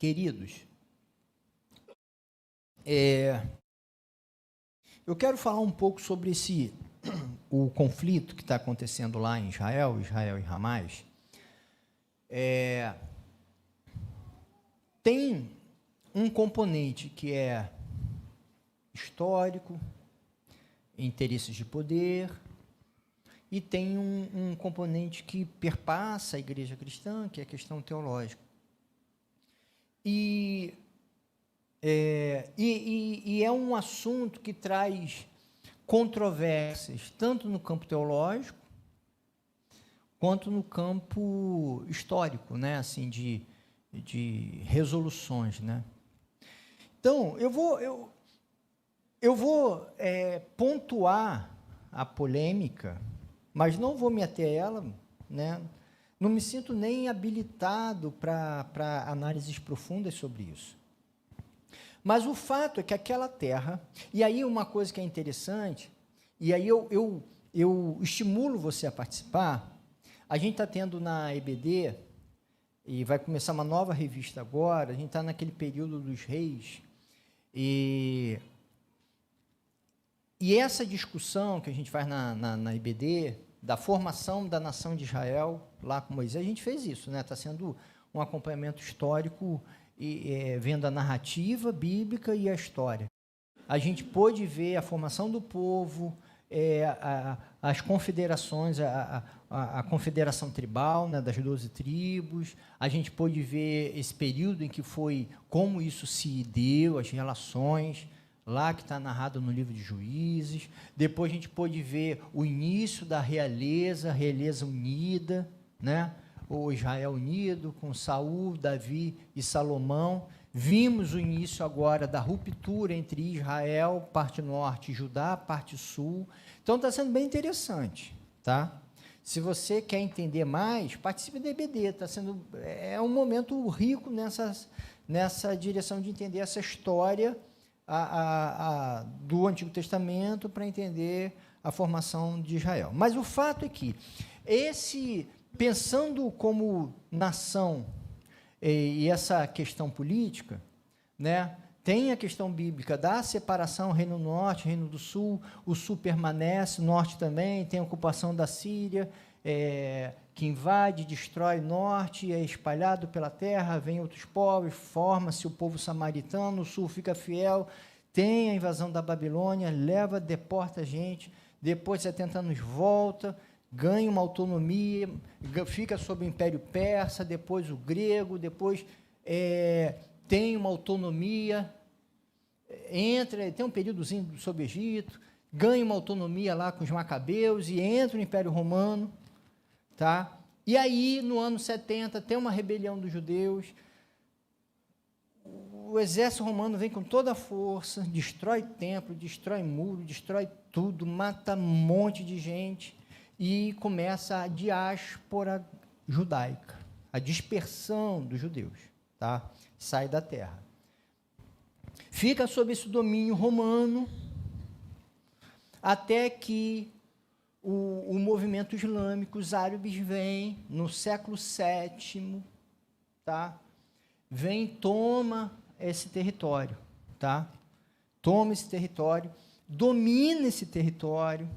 Queridos, eu quero falar um pouco sobre o conflito que está acontecendo lá em Israel e Hamas. Tem um componente que é histórico, interesses de poder, e tem um componente que perpassa a igreja cristã, que é a questão teológica. E é um assunto que traz controvérsias, tanto no campo teológico, quanto no campo histórico, né? Assim, de resoluções, né? Então, eu vou pontuar a polêmica, mas não vou me ater a ela, né? Não me sinto nem habilitado para análises profundas sobre isso. Mas o fato é que aquela terra, e aí uma coisa que é interessante, e aí eu estimulo você a participar. A gente está tendo na EBD, e vai começar uma nova revista agora, a gente está naquele período dos reis, e essa discussão que a gente faz na EBD, da formação da nação de Israel, lá com Moisés, a gente fez isso, né? Está sendo um acompanhamento histórico, vendo a narrativa bíblica e a história. A gente pôde ver a formação do povo, as confederações, a confederação tribal, né, das 12 tribos. A gente pôde ver esse período em que como isso se deu, as relações, lá que está narrado no livro de Juízes. Depois a gente pôde ver o início da realeza unida, né? O Israel unido com Saul, Davi e Salomão. Vimos o início agora da ruptura entre Israel, parte norte, e Judá, parte sul. Então está sendo bem interessante, tá? Se você quer entender mais, participe da EBD. É um momento rico nessa direção de entender essa história do Antigo Testamento para entender a formação de Israel. Mas o fato é que pensando como nação e essa questão política, né, tem a questão bíblica da separação, Reino Norte, Reino do Sul, o Sul permanece, o Norte também, tem a ocupação da Síria, que invade, destrói o Norte, é espalhado pela terra, vem outros povos, forma-se o povo samaritano, o Sul fica fiel, tem a invasão da Babilônia, deporta a gente, depois de 70 anos volta, ganha uma autonomia, fica sob o Império Persa, depois o grego, depois tem uma autonomia, tem um períodozinho sob o Egito, ganha uma autonomia lá com os macabeus e entra no Império Romano, tá? E aí, no ano 70, tem uma rebelião dos judeus, o exército romano vem com toda a força, destrói templo, destrói muro, destrói tudo, mata um monte de gente, e começa a diáspora judaica, a dispersão dos judeus, tá? Sai da terra. Fica sob esse domínio romano, até que o movimento islâmico, os árabes vêm, no século VII, tá? Vem e toma esse território, tá? Toma esse território, domina esse território.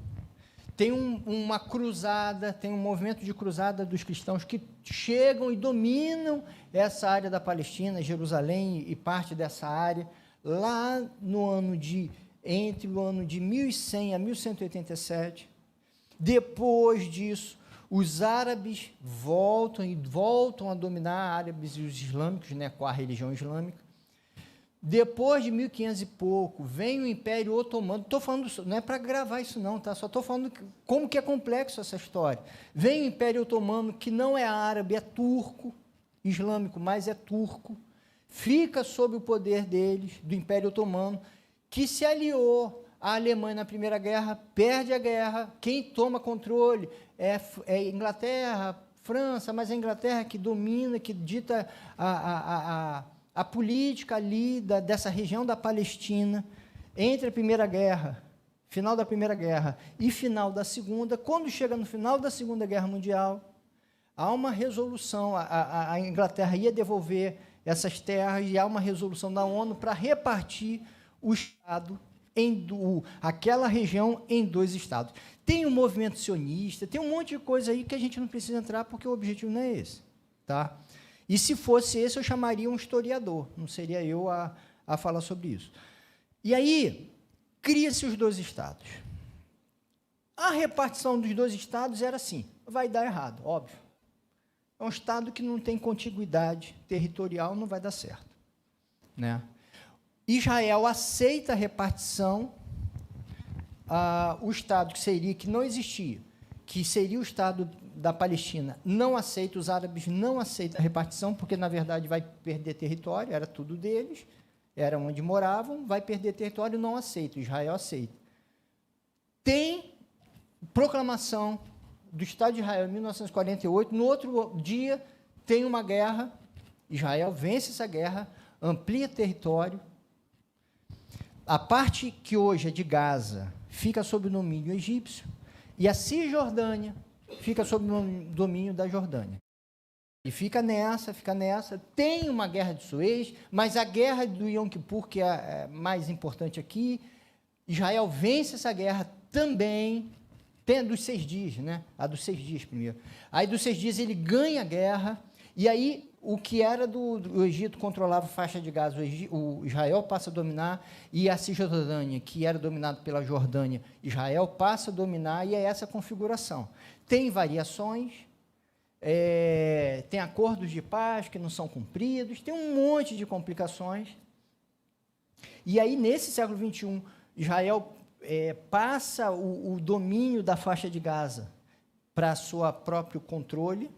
Tem uma cruzada, tem um movimento de cruzada dos cristãos que chegam e dominam essa área da Palestina, Jerusalém e parte dessa área, lá entre o ano de 1100 a 1187. Depois disso, os árabes voltam a dominar, árabes e os islâmicos, né, com a religião islâmica. Depois de 1500 e pouco, vem o Império Otomano. Estou falando, não é para gravar isso não, tá? Só estou falando como que é complexo essa história. Vem o Império Otomano, que não é árabe, é turco, islâmico, mas é turco, fica sob o poder deles, do Império Otomano, que se aliou à Alemanha na Primeira Guerra, perde a guerra, quem toma controle é Inglaterra, França, mas é a Inglaterra que domina, que dita a política ali dessa região da Palestina, entre a Primeira Guerra, final da Primeira Guerra e final da Segunda. Quando chega no final da Segunda Guerra Mundial, há uma resolução, a Inglaterra ia devolver essas terras e há uma resolução da ONU para repartir o Estado, aquela região, em 2 estados. Tem um movimento sionista, tem um monte de coisa aí que a gente não precisa entrar, porque o objetivo não é esse. Tá? E se fosse esse, eu chamaria um historiador, não seria eu a falar sobre isso. E aí, cria-se os 2 estados. A repartição dos 2 estados era assim, vai dar errado, óbvio. É um estado que não tem contiguidade territorial, não vai dar certo. Né? Israel aceita a repartição, o estado que não existia, que seria o estado da Palestina, não aceita, os árabes não aceitam a repartição, porque, na verdade, vai perder território, era tudo deles, era onde moravam, vai perder território, não aceita, Israel aceita. Tem proclamação do Estado de Israel em 1948, no outro dia tem uma guerra, Israel vence essa guerra, amplia território, a parte que hoje é de Gaza fica sob o domínio egípcio, e a Cisjordânia fica sob o domínio da Jordânia. E fica nessa, tem uma guerra de Suez, mas a guerra do Yom Kippur, que é mais importante aqui, Israel vence essa guerra também, tem a dos 6 dias, né? A dos 6 dias primeiro. Aí, dos 6 dias, ele ganha a guerra, e aí, o que era do Egito controlava a faixa de Gaza, o Israel passa a dominar, e a Cisjordânia, que era dominado pela Jordânia, Israel passa a dominar, e é essa a configuração. Tem variações, tem acordos de paz que não são cumpridos, tem um monte de complicações. E aí, nesse século XXI, Israel passa o domínio da faixa de Gaza para seu próprio controle,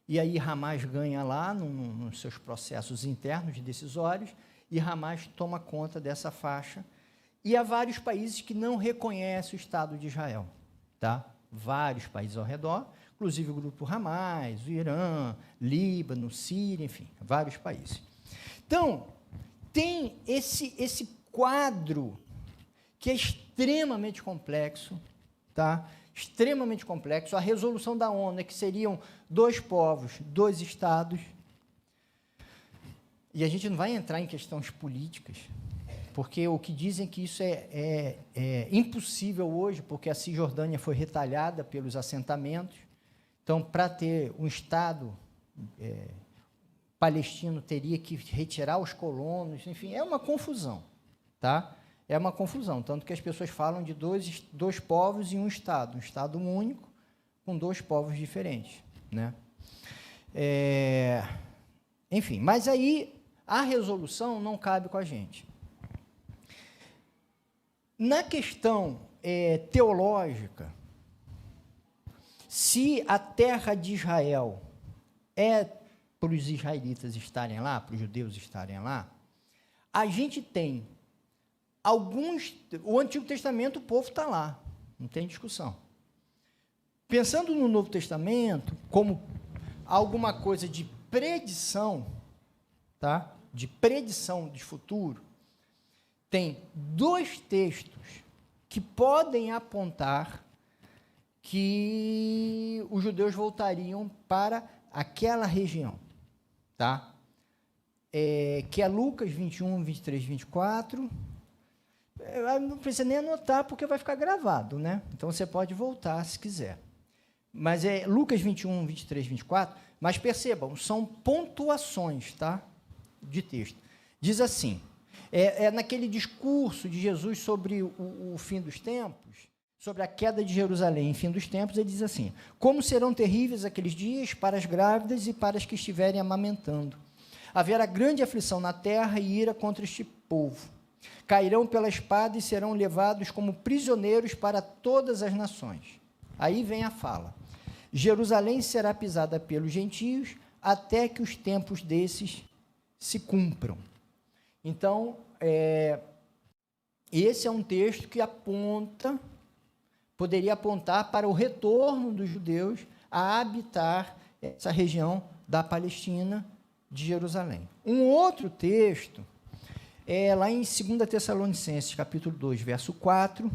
e aí Hamas ganha lá nos seus processos internos decisórios, e Hamas toma conta dessa faixa. E há vários países que não reconhecem o Estado de Israel. Tá? Vários países ao redor, inclusive o grupo Hamas, o Irã, Líbano, Síria, enfim, vários países. Então, tem esse quadro que é extremamente complexo, tá? Extremamente complexo. A resolução da ONU é que seriam 2 povos, 2 estados. E a gente não vai entrar em questões políticas, porque o que dizem que isso é impossível hoje, porque a Cisjordânia foi retalhada pelos assentamentos. Então, para ter um Estado palestino, teria que retirar os colonos, enfim, é uma confusão, tá? É uma confusão, tanto que as pessoas falam de dois povos e um Estado único, com 2 povos diferentes, né? Enfim, mas aí a resolução não cabe com a gente. Na questão teológica, se a terra de Israel é para os israelitas estarem lá, para os judeus estarem lá, a gente tem o Antigo Testamento, o povo está lá, não tem discussão. Pensando no Novo Testamento como alguma coisa de predição, tá? De predição de futuro, tem 2 textos que podem apontar que os judeus voltariam para aquela região, tá? Que é Lucas 21, 23, 24. Não precisa nem anotar, porque vai ficar gravado, né? Então, você pode voltar se quiser. Mas é Lucas 21, 23, 24. Mas percebam, são pontuações, tá? De texto. Diz assim, naquele discurso de Jesus sobre o fim dos tempos, sobre a queda de Jerusalém em fim dos tempos, ele diz assim: como serão terríveis aqueles dias para as grávidas e para as que estiverem amamentando. Haverá grande aflição na terra e ira contra este povo. Cairão pela espada e serão levados como prisioneiros para todas as nações. Aí vem a fala. Jerusalém será pisada pelos gentios até que os tempos desses se cumpram. Então, esse é um texto que poderia apontar para o retorno dos judeus a habitar essa região da Palestina, de Jerusalém. Um outro texto lá em 2 Tessalonicenses, capítulo 2, verso 4,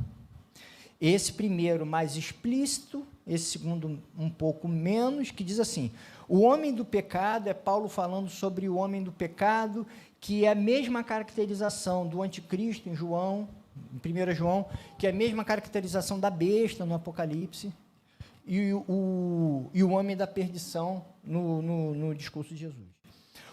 esse primeiro mais explícito, esse segundo um pouco menos, que diz assim: O homem do pecado, é Paulo falando sobre o homem do pecado, que é a mesma caracterização do anticristo em João, em 1 João, que é a mesma caracterização da besta no Apocalipse, e o homem da perdição no discurso de Jesus.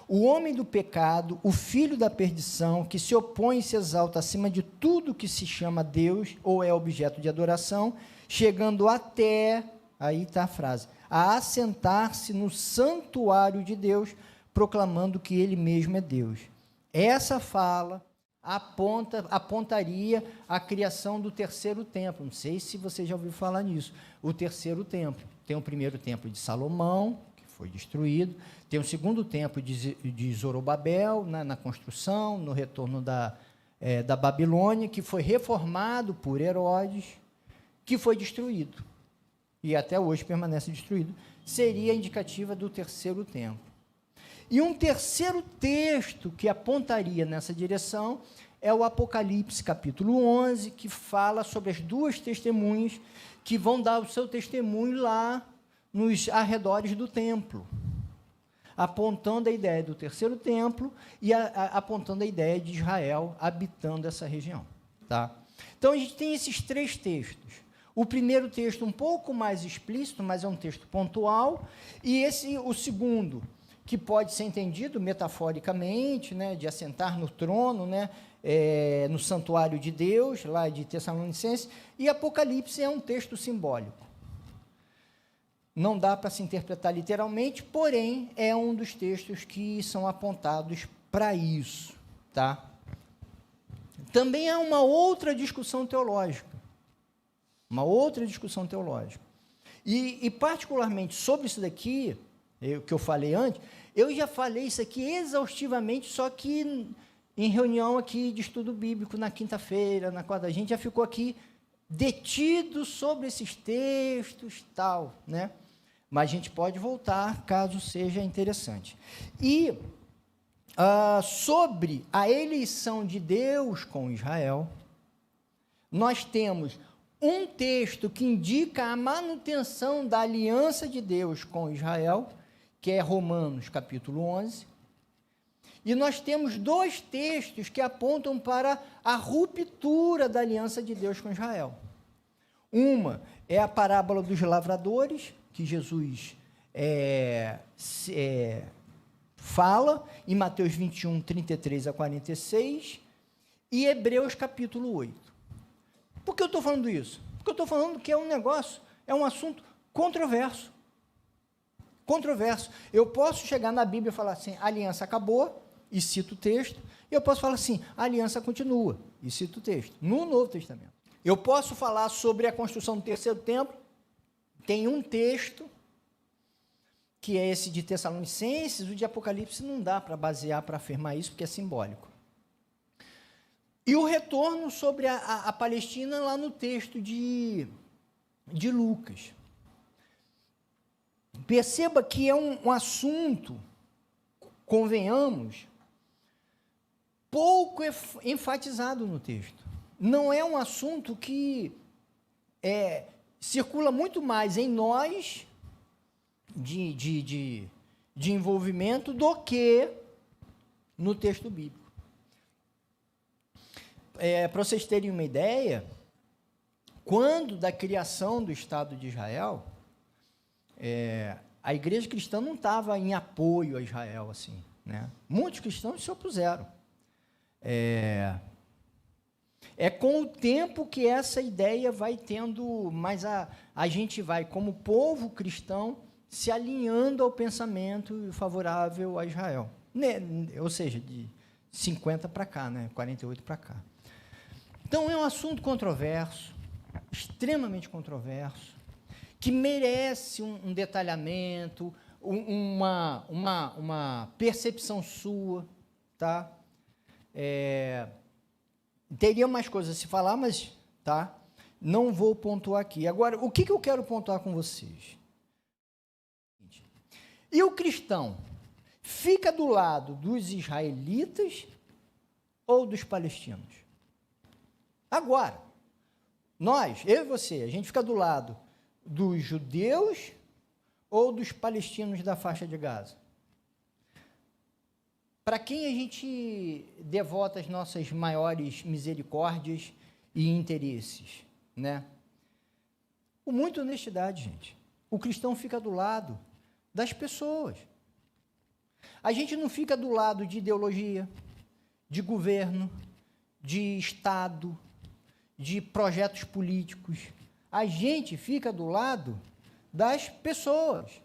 O homem do pecado, o filho da perdição, que se opõe e se exalta acima de tudo que se chama Deus ou é objeto de adoração, chegando até, aí está a frase, a assentar-se no santuário de Deus, proclamando que ele mesmo é Deus. Essa fala apontaria à criação do terceiro templo. Não sei se você já ouviu falar nisso. O terceiro templo. Tem o primeiro templo de Salomão, que foi destruído. Tem o segundo templo de Zorobabel, na construção, no retorno da Babilônia, que foi reformado por Herodes, que foi destruído. E até hoje permanece destruído. Seria indicativa do terceiro templo. E um terceiro texto que apontaria nessa direção é o Apocalipse, capítulo 11, que fala sobre as duas testemunhas que vão dar o seu testemunho lá nos arredores do templo, apontando a ideia do terceiro templo e apontando a ideia de Israel habitando essa região. Tá? Então, a gente tem esses três textos. O primeiro texto um pouco mais explícito, mas é um texto pontual, e o segundo, que pode ser entendido metaforicamente, né, de assentar no trono, né, no santuário de Deus, lá de Tessalonicenses, e Apocalipse é um texto simbólico. Não dá para se interpretar literalmente, porém, é um dos textos que são apontados para isso. Tá? Também há uma outra discussão teológica. E particularmente sobre isso daqui, que eu falei antes, eu já falei isso aqui exaustivamente, só que em reunião aqui de estudo bíblico na quinta-feira, na quarta, a gente já ficou aqui detido sobre esses textos, tal, né? Mas a gente pode voltar, caso seja interessante. E sobre a eleição de Deus com Israel, nós temos um texto que indica a manutenção da aliança de Deus com Israel, que é Romanos, capítulo 11, e nós temos dois textos que apontam para a ruptura da aliança de Deus com Israel. Uma é a parábola dos lavradores, que Jesus fala em Mateus 21, 33 a 46, e Hebreus, capítulo 8. Por que eu estou falando isso? Porque eu estou falando que é um negócio, é um assunto controverso. Eu posso chegar na Bíblia e falar assim, a aliança acabou, e cito o texto, e eu posso falar assim, a aliança continua, e cito o texto, no Novo Testamento. Eu posso falar sobre a construção do terceiro templo, tem um texto, que é esse de Tessalonicenses, o de Apocalipse não dá para basear, para afirmar isso, porque é simbólico. E o retorno sobre a Palestina lá no texto de Lucas. Perceba que é um assunto, convenhamos, pouco enfatizado no texto. Não é um assunto que circula muito mais em nós de envolvimento do que no texto bíblico. Para vocês terem uma ideia, quando da criação do Estado de Israel, a igreja cristã não estava em apoio a Israel, assim, né? Muitos cristãos se opuseram. É com o tempo que essa ideia vai tendo, mas a gente vai, como povo cristão, se alinhando ao pensamento favorável a Israel. Ou seja, de 50 para cá, né? 48 para cá. Então, é um assunto controverso, extremamente controverso, que merece um detalhamento, uma percepção sua, tá? Teria mais coisas a se falar, mas tá? Não vou pontuar aqui. Agora, o que eu quero pontuar com vocês? E o cristão fica do lado dos israelitas ou dos palestinos? Agora, nós, eu e você, a gente fica do lado dos judeus ou dos palestinos da faixa de Gaza? Para quem a gente devota as nossas maiores misericórdias e interesses, né? Com muita honestidade, gente. O cristão fica do lado das pessoas. A gente não fica do lado de ideologia, de governo, de Estado, de projetos políticos. A gente fica do lado das pessoas.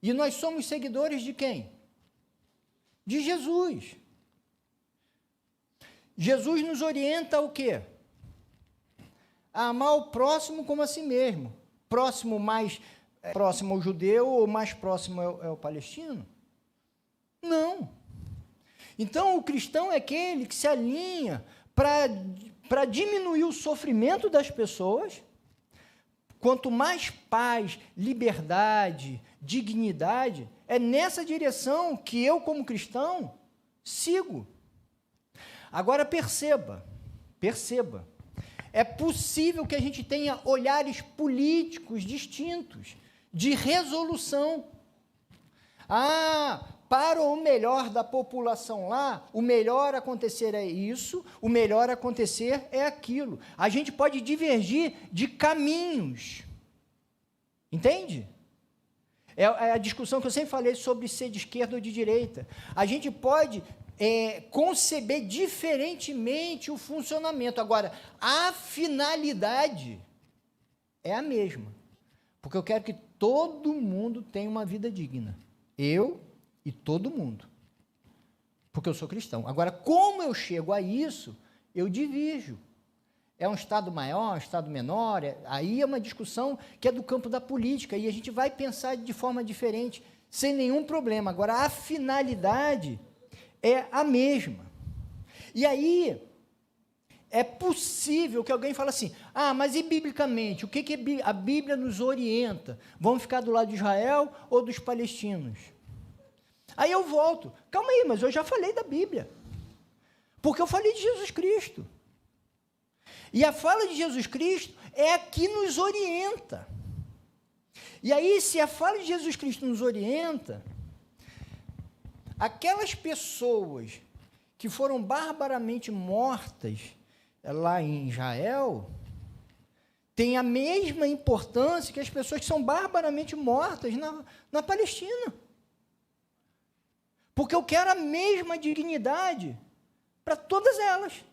E nós somos seguidores de quem? De Jesus. Jesus nos orienta o quê? A amar o próximo como a si mesmo. Próximo mais próximo ao judeu ou mais próximo ao palestino? Não. Então, o cristão é aquele que se alinha para diminuir o sofrimento das pessoas. Quanto mais paz, liberdade, dignidade, é nessa direção que eu, como cristão, sigo. Agora, perceba, é possível que a gente tenha olhares políticos distintos, de resolução. Para o melhor da população lá, o melhor acontecer é isso, o melhor acontecer é aquilo. A gente pode divergir de caminhos. Entende? É a discussão que eu sempre falei sobre ser de esquerda ou de direita. A gente pode conceber diferentemente o funcionamento. Agora, a finalidade é a mesma. Porque eu quero que todo mundo tenha uma vida digna. Eu e todo mundo. Porque eu sou cristão. Agora, como eu chego a isso, eu divirjo. É um Estado maior, um Estado menor, aí é uma discussão que é do campo da política, e a gente vai pensar de forma diferente, sem nenhum problema. Agora, a finalidade é a mesma. E aí, é possível que alguém fale assim, mas e biblicamente? O que a Bíblia nos orienta? Vamos ficar do lado de Israel ou dos palestinos? Aí eu volto, calma aí, mas eu já falei da Bíblia, porque eu falei de Jesus Cristo. E a fala de Jesus Cristo é a que nos orienta. E aí, se a fala de Jesus Cristo nos orienta, aquelas pessoas que foram barbaramente mortas lá em Israel, têm a mesma importância que as pessoas que são barbaramente mortas na Palestina. Porque eu quero a mesma dignidade para todas elas.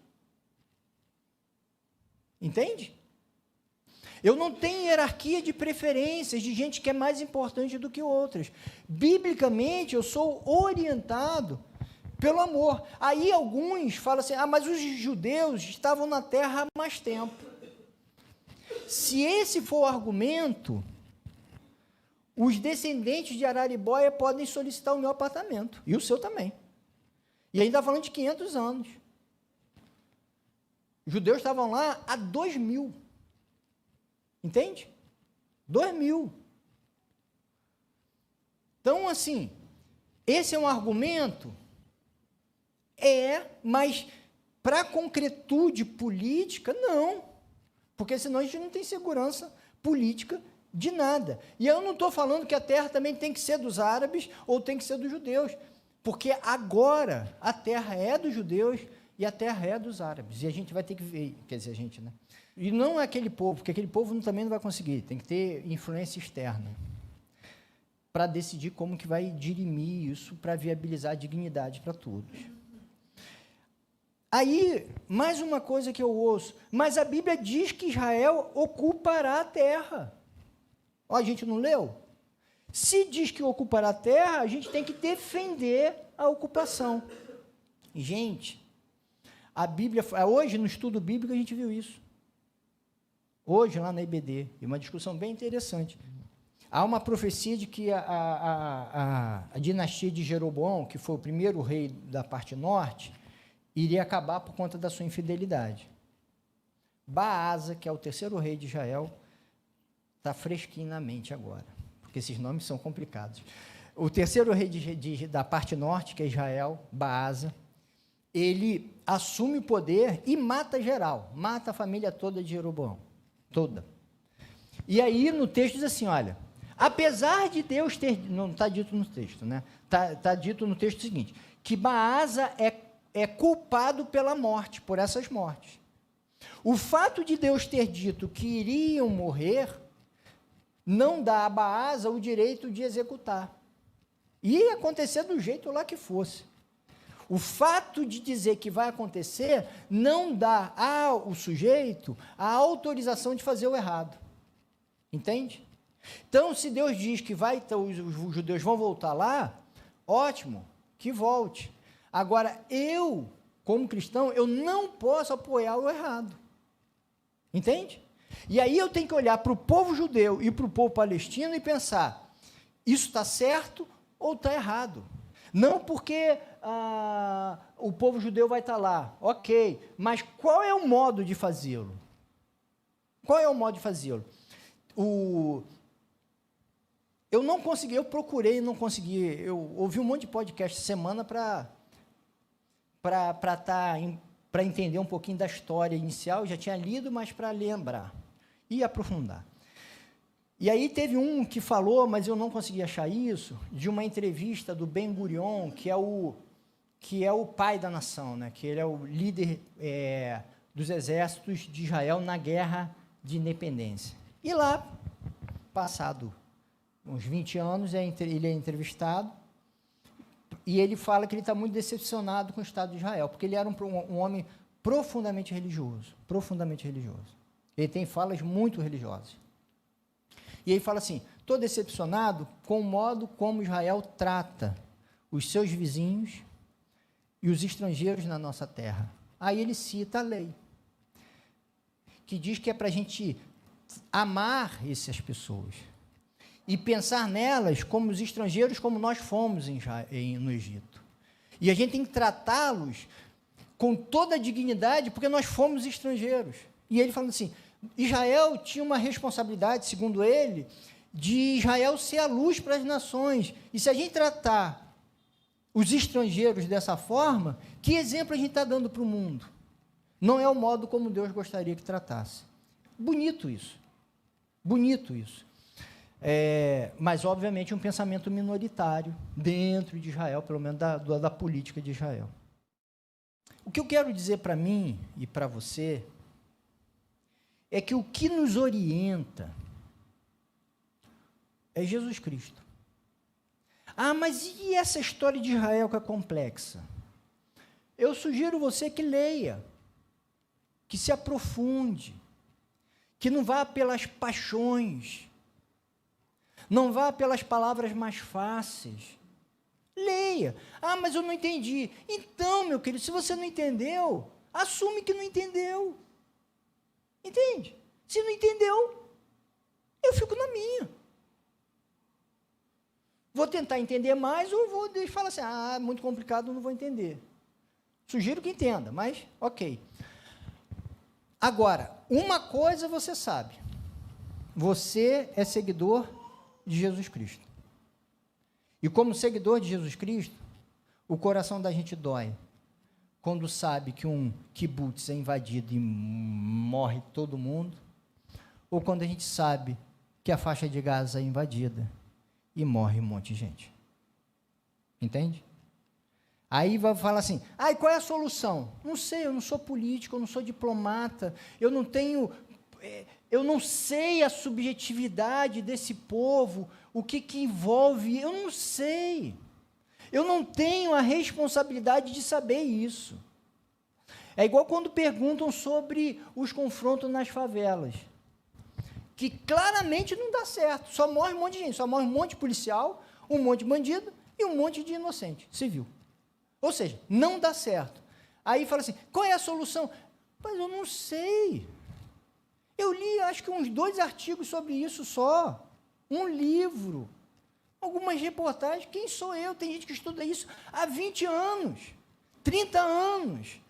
Entende? Eu não tenho hierarquia de preferências de gente que é mais importante do que outras. Biblicamente, eu sou orientado pelo amor. Aí alguns falam assim, mas os judeus estavam na terra há mais tempo. Se esse for o argumento, os descendentes de Araribóia podem solicitar o meu apartamento, e o seu também. E ainda falando de 500 anos. Os judeus estavam lá há 2000. Entende? 2000. Então, assim, esse é um argumento? Mas para concretude política, não. Porque senão a gente não tem segurança política de nada. E eu não estou falando que a terra também tem que ser dos árabes ou tem que ser dos judeus. Porque agora a terra é dos judeus e a terra é dos árabes. E a gente vai ter que ver, quer dizer, a gente, né? E não é aquele povo, porque aquele povo também não vai conseguir, tem que ter influência externa para decidir como que vai dirimir isso, para viabilizar a dignidade para todos. Aí, mais uma coisa que eu ouço, mas a Bíblia diz que Israel ocupará a terra. A gente não leu? Se diz que ocupará a terra, a gente tem que defender a ocupação. Gente, a Bíblia, hoje no estudo bíblico a gente viu isso. Hoje lá na IBD, e uma discussão bem interessante. Há uma profecia de que a dinastia de Jeroboão, que foi o primeiro rei da parte norte, iria acabar por conta da sua infidelidade. Baasa, que é o terceiro rei de Israel, está fresquinho na mente agora, porque esses nomes são complicados. O terceiro rei da parte norte, que é Israel, Baasa, ele assume o poder e mata geral, mata a família toda de Jeroboão, toda. E aí no texto diz assim, olha, Apesar de Deus ter, não está dito no texto, né? Está dito no texto seguinte, que Baasa é culpado pela morte, por essas mortes. O fato de Deus ter dito que iriam morrer, não dá a Baasa o direito de executar. Ia acontecer do jeito lá que fosse. O fato de dizer que vai acontecer não dá ao sujeito a autorização de fazer o errado. Entende? Então, se Deus diz que os judeus vão voltar lá, ótimo, que volte. Agora, eu, como cristão, eu não posso apoiar o errado. Entende? E aí eu tenho que olhar para o povo judeu e para o povo palestino e pensar, isso está certo ou está errado? Não porque o povo judeu vai estar lá, ok, mas qual é o modo de fazê-lo? Qual é o modo de fazê-lo? Eu não consegui, eu procurei, não consegui, eu ouvi um monte de podcast essa semana para entender um pouquinho da história inicial, já tinha lido, mas para lembrar e aprofundar. E aí teve um que falou, mas eu não consegui achar isso, de uma entrevista do Ben Gurion, que é o pai da nação, né? Que ele é o líder dos exércitos de Israel na guerra de independência. E lá, passado uns 20 anos, ele é entrevistado, e ele fala que ele está muito decepcionado com o Estado de Israel, porque ele era um homem profundamente religioso, profundamente religioso. Ele tem falas muito religiosas. E ele fala assim, estou decepcionado com o modo como Israel trata os seus vizinhos e os estrangeiros na nossa terra. Aí ele cita a lei, que diz que é para a gente amar essas pessoas e pensar nelas como os estrangeiros, como nós fomos no Egito. E a gente tem que tratá-los com toda a dignidade, porque nós fomos estrangeiros. E ele falando assim, Israel tinha uma responsabilidade, segundo ele, de Israel ser a luz para as nações. E se a gente tratar os estrangeiros dessa forma, que exemplo a gente está dando para o mundo? Não é o modo como Deus gostaria que tratasse. Bonito isso. Bonito isso. Mas, obviamente, um pensamento minoritário dentro de Israel, pelo menos da política de Israel. O que eu quero dizer para mim e para você é que o que nos orienta é Jesus Cristo. Ah, mas e essa história de Israel que é complexa? Eu sugiro você que leia, que se aprofunde, que não vá pelas paixões, não vá pelas palavras mais fáceis. Leia. Ah, mas eu não entendi. Então, meu querido, se você não entendeu, assume que não entendeu. Entende? Se não entendeu, eu fico na minha. Vou tentar entender mais ou vou falar assim, muito complicado, não vou entender. Sugiro que entenda, mas ok. Agora, uma coisa você sabe, você é seguidor de Jesus Cristo. E como seguidor de Jesus Cristo, o coração da gente dói quando sabe que um kibutz é invadido e morre todo mundo, ou quando a gente sabe que a faixa de Gaza é invadida e morre um monte de gente. Entende? Aí vai falar assim, e qual é a solução? Não sei, eu não sou político, eu não sou diplomata, eu não sei a subjetividade desse povo, o que envolve, eu não sei. Eu não tenho a responsabilidade de saber isso. É igual quando perguntam sobre os confrontos nas favelas, que claramente não dá certo, só morre um monte de gente, só morre um monte de policial, um monte de bandido e um monte de inocente, civil. Ou seja, não dá certo. Aí fala assim, qual é a solução? Mas eu não sei. Eu li, acho que uns 2 artigos sobre isso só, um livro, algumas reportagens. Quem sou eu? Tem gente que estuda isso há 20 anos, 30 anos.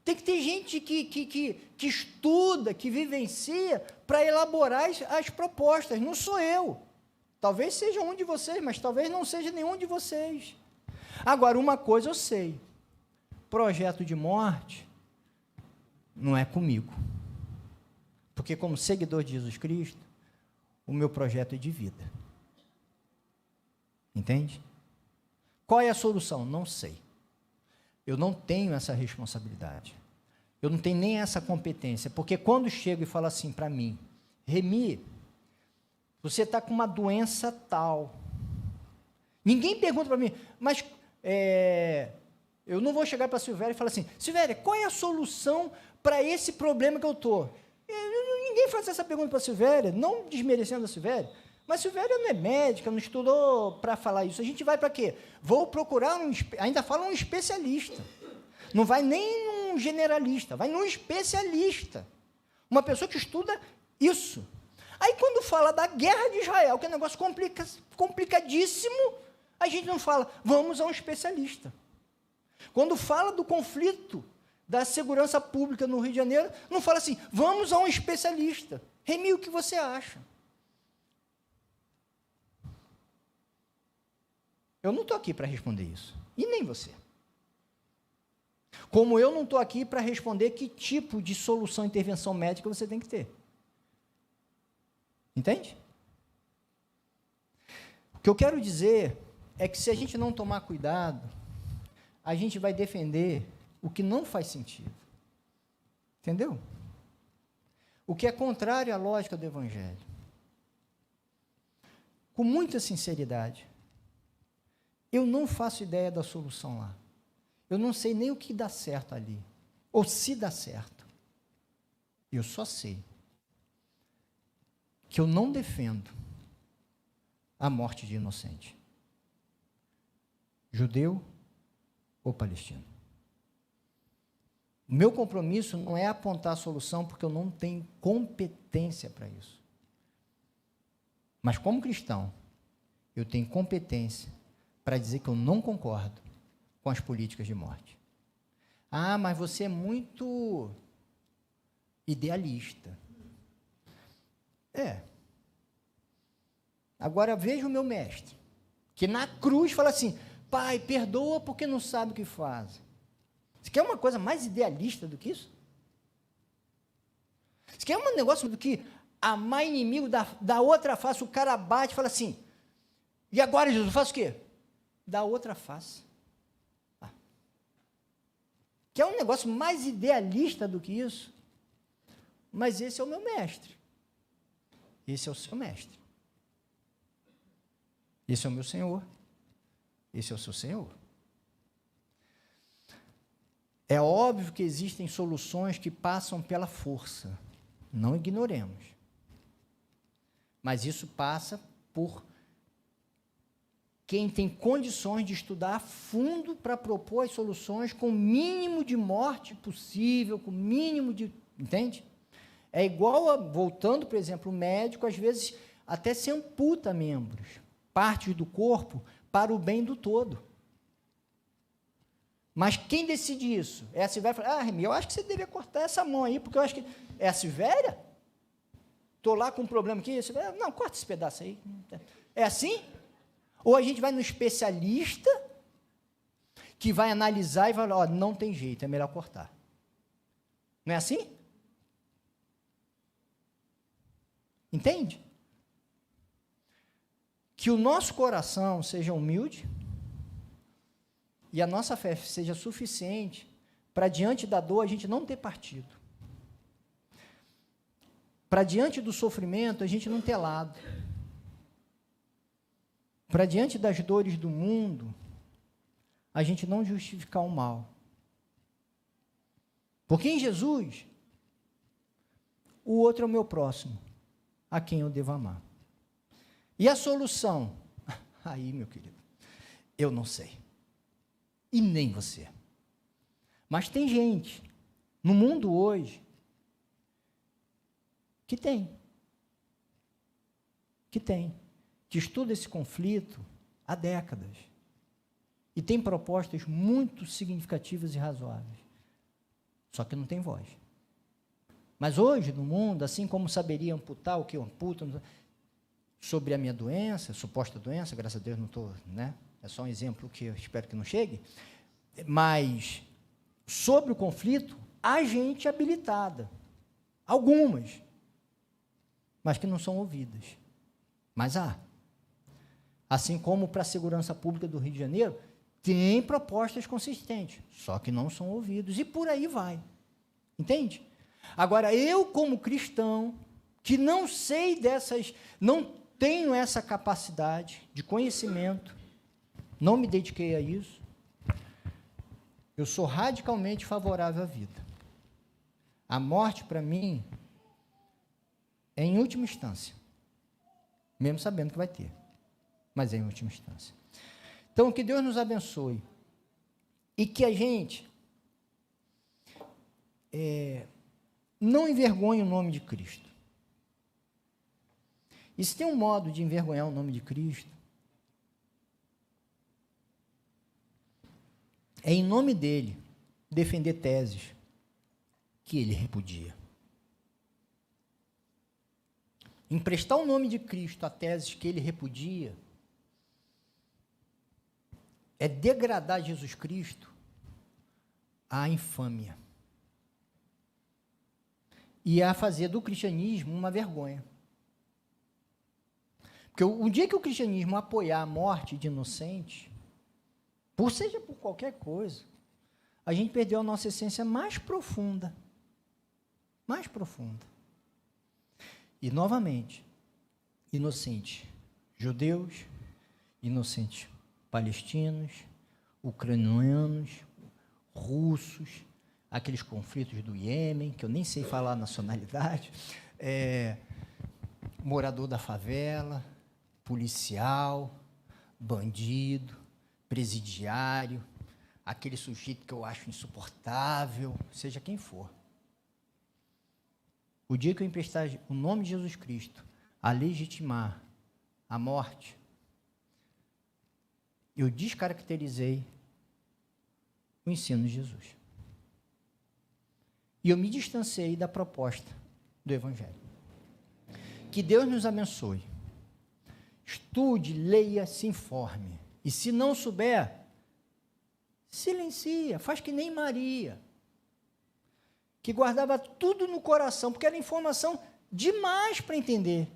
Tem que ter gente que estuda, que vivencia, para elaborar as propostas. Não sou eu. Talvez seja um de vocês, mas talvez não seja nenhum de vocês. Agora, uma coisa eu sei. Projeto de morte não é comigo. Porque como seguidor de Jesus Cristo, o meu projeto de vida. Entende? Qual é a solução? Não sei. Eu não tenho essa responsabilidade. Eu não tenho nem essa competência, porque quando chego e falo assim para mim, Remi, você está com uma doença tal. Ninguém pergunta para mim, mas eu não vou chegar para a Silvéria e falar assim, Silvéria, qual é a solução para esse problema que eu estou? Ninguém faz essa pergunta para a Silvéria, não desmerecendo a Silvéria, mas a Silvéria não é médica, não estudou para falar isso. A gente vai para quê? Vou procurar, ainda fala um especialista. Não vai nem num generalista, vai num especialista. Uma pessoa que estuda isso. Aí, quando fala da guerra de Israel, que é um negócio complicadíssimo, a gente não fala, vamos a um especialista. Quando fala do conflito da segurança pública no Rio de Janeiro, não fala assim, vamos a um especialista. Remi, o que você acha? Eu não estou aqui para responder isso. E nem você. Como eu não estou aqui para responder que tipo de solução, intervenção médica você tem que ter. Entende? O que eu quero dizer é que se a gente não tomar cuidado, a gente vai defender o que não faz sentido. Entendeu? O que é contrário à lógica do Evangelho. Com muita sinceridade, eu não faço ideia da solução lá. Eu não sei nem o que dá certo ali, ou se dá certo. Eu só sei que eu não defendo a morte de inocente, judeu ou palestino. O meu compromisso não é apontar a solução, porque eu não tenho competência para isso. Mas, como cristão, eu tenho competência para dizer que eu não concordo com as políticas de morte. Ah, mas você é muito idealista. Agora veja o meu mestre, que na cruz fala assim, Pai, perdoa porque não sabe o que faz. Você quer uma coisa mais idealista do que isso? Você quer um negócio do que amar inimigo da outra face, o cara bate e fala assim, e agora, Jesus, eu faço o quê? Da outra face. Quer um negócio mais idealista do que isso? Mas esse é o meu mestre. Esse é o seu mestre. Esse é o meu Senhor. Esse é o seu Senhor. É óbvio que existem soluções que passam pela força. Não ignoremos. Mas isso passa por quem tem condições de estudar a fundo para propor as soluções com o mínimo de morte possível, com o mínimo de... Entende? É igual, voltando, por exemplo, o médico, às vezes, até se amputa membros, partes do corpo, para o bem do todo. Mas quem decide isso? É a Silvéria? Remi, eu acho que você deveria cortar essa mão aí, porque eu acho que... É a Silvéria? Estou lá com um problema aqui, a Silvéria, não, corta esse pedaço aí. É assim? Ou a gente vai no especialista, que vai analisar e vai falar, não tem jeito, é melhor cortar. Não é assim? Entende? Que o nosso coração seja humilde e a nossa fé seja suficiente para, diante da dor, a gente não ter partido. Para, diante do sofrimento, a gente não ter lado. Para, diante das dores do mundo, a gente não justificar o mal. Porque em Jesus, o outro é o meu próximo, a quem eu devo amar. E a solução? Aí, meu querido, eu não sei. E nem você. Mas tem gente no mundo hoje que estuda esse conflito há décadas e tem propostas muito significativas e razoáveis, só que não tem voz. Mas hoje, no mundo, assim como saberia amputar o que eu amputo, sobre a minha doença, suposta doença, graças a Deus não estou, né? É só um exemplo que eu espero que não chegue, mas sobre o conflito, há gente habilitada, algumas, mas que não são ouvidas. Mas há. Assim como para a segurança pública do Rio de Janeiro, tem propostas consistentes, só que não são ouvidos, e por aí vai. Entende? Agora, eu, como cristão, que não sei dessas, não tenho essa capacidade de conhecimento, não me dediquei a isso, eu sou radicalmente favorável à vida. A morte, para mim, é em última instância, mesmo sabendo que vai ter, mas é em última instância. Então, que Deus nos abençoe e que a gente não envergonhe o nome de Cristo. E se tem um modo de envergonhar o nome de Cristo, é em nome dele defender teses que ele repudia. Emprestar o nome de Cristo a teses que ele repudia é degradar Jesus Cristo à infâmia e a fazer do cristianismo uma vergonha. Porque o dia que o cristianismo apoiar a morte de inocentes, seja por qualquer coisa, a gente perdeu a nossa essência mais profunda. Mais profunda. E, novamente, inocentes judeus, inocentes palestinos, ucranianos, russos, aqueles conflitos do Iêmen, que eu nem sei falar a nacionalidade, morador da favela, policial, bandido, presidiário, aquele sujeito que eu acho insuportável, seja quem for. O dia que eu emprestar o nome de Jesus Cristo a legitimar a morte, eu descaracterizei o ensino de Jesus. E eu me distanciei da proposta do Evangelho. Que Deus nos abençoe. Estude, leia, se informe. E se não souber, silencia, faz que nem Maria, que guardava tudo no coração, porque era informação demais para entender.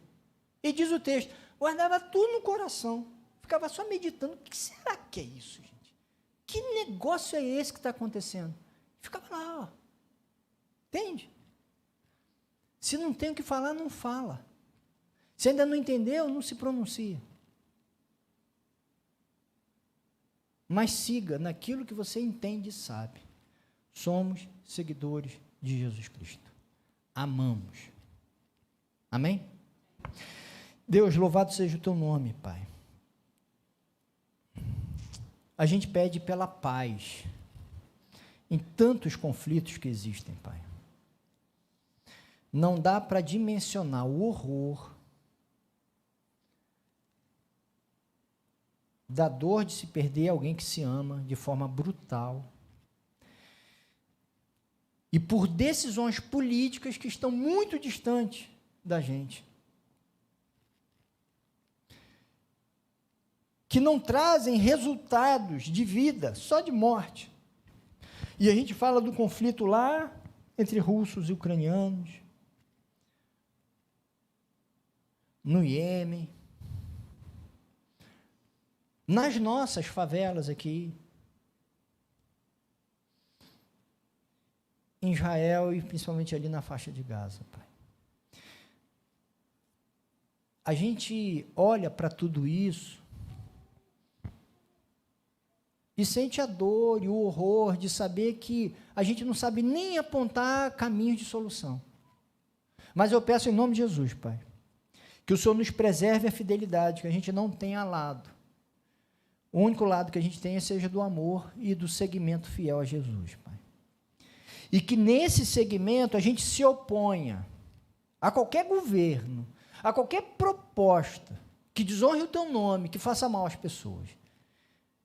E diz o texto, guardava tudo no coração, ficava só meditando, o que será que é isso, gente? Que negócio é esse que está acontecendo? Ficava lá, ó. Entende? Se não tem o que falar, não fala. Se ainda não entendeu, não se pronuncia. Mas siga naquilo que você entende e sabe. Somos seguidores de Jesus Cristo. Amamos. Amém? Deus, louvado seja o teu nome, Pai. A gente pede pela paz em tantos conflitos que existem, Pai. Não dá para dimensionar o horror da dor de se perder alguém que se ama de forma brutal e por decisões políticas que estão muito distantes da gente, que não trazem resultados de vida, só de morte. E a gente fala do conflito lá entre russos e ucranianos, no Iêmen, nas nossas favelas aqui, em Israel e principalmente ali na faixa de Gaza, Pai. A gente olha para tudo isso e sente a dor e o horror de saber que a gente não sabe nem apontar caminhos de solução. Mas eu peço em nome de Jesus, Pai, que o Senhor nos preserve a fidelidade, que a gente não tenha lado. O único lado que a gente tenha seja do amor e do seguimento fiel a Jesus, Pai. E que nesse segmento a gente se oponha a qualquer governo, a qualquer proposta que desonre o teu nome, que faça mal às pessoas.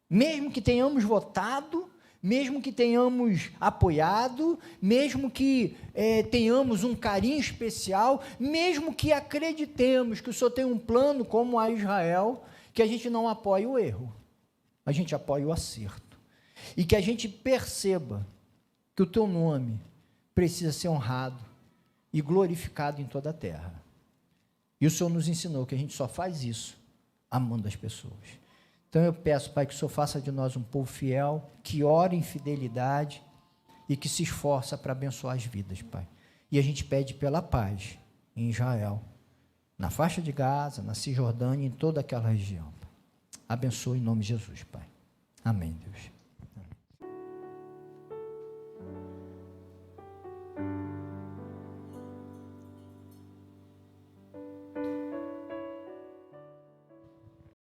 Mesmo que tenhamos votado, mesmo que tenhamos apoiado, mesmo que tenhamos um carinho especial, mesmo que acreditemos que o Senhor tem um plano como a Israel, que a gente não apoie o erro, a gente apoia o acerto. E que a gente perceba que o teu nome precisa ser honrado e glorificado em toda a terra. E o Senhor nos ensinou que a gente só faz isso amando as pessoas. Então eu peço, Pai, que o Senhor faça de nós um povo fiel, que ora em fidelidade e que se esforça para abençoar as vidas, Pai. E a gente pede pela paz em Israel, na faixa de Gaza, na Cisjordânia, em toda aquela região. Pai. Abençoe em nome de Jesus, Pai. Amém, Deus.